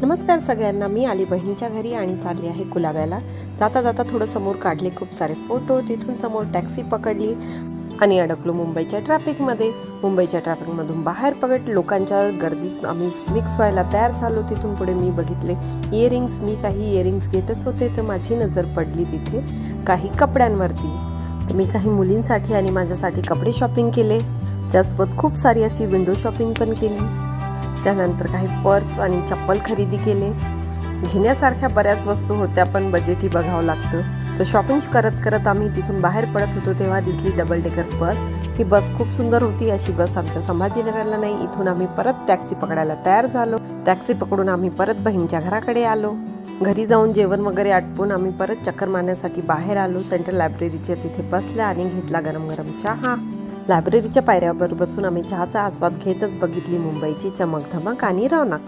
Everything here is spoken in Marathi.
नमस्कार सगळ्यांना, मी आली बहिणीच्या घरी आणि चालली आहे कुलाब्याला। जाता जाता थोडं समोर काढले खूप सारे फोटो, तिथून समोर टॅक्सी पकडली आणि अडकलो मुंबईच्या ट्रॅफिकमध्ये। मुंबईच्या ट्रॅफिकमधून बाहेर पडत लोकांच्या गर्दीत आम्ही मिक्स व्हायला तयार झालो। तिथून पुढे मी बघितले इयरिंग्स। मी काही इयरिंग्स घेतच होते तर माझी नजर पडली तिथे काही कपड्यांवरती। तर मी काही मुलींसाठी आणि माझ्यासाठी कपडे शॉपिंग केले, त्यासोबत खूप सारी अशी विंडो शॉपिंग पण केली। त्यानंतर काही पर्स आणि चप्पल खरेदी केले। घेण्यासारख्या बऱ्याच वस्तू होत्या पण बजेटही बघावं लागतं। तर शॉपिंग करत करत आम्ही तिथून बाहेर पडत होतो तेव्हा दिसली डबल डेकर बस। ही बस खूप सुंदर होती। अशी बस आमच्या संभाजीनगरला नाही। इथून आम्ही परत टॅक्सी पकडायला तयार झालो। टॅक्सी पकडून आम्ही परत बहिणीच्या घराकडे आलो। घरी जाऊन जेवण वगैरे आटपून आम्ही परत चक्कर मारण्यासाठी बाहेर आलो। सेंट्रल लायब्ररीच्या तिथे बसल्या आणि घेतला गरम गरम चहा। लायब्ररीच्या पायऱ्यावर बसून आम्ही चहाचा आस्वाद घेतच बघितली मुंबईची चमक धमक आणि रौनक।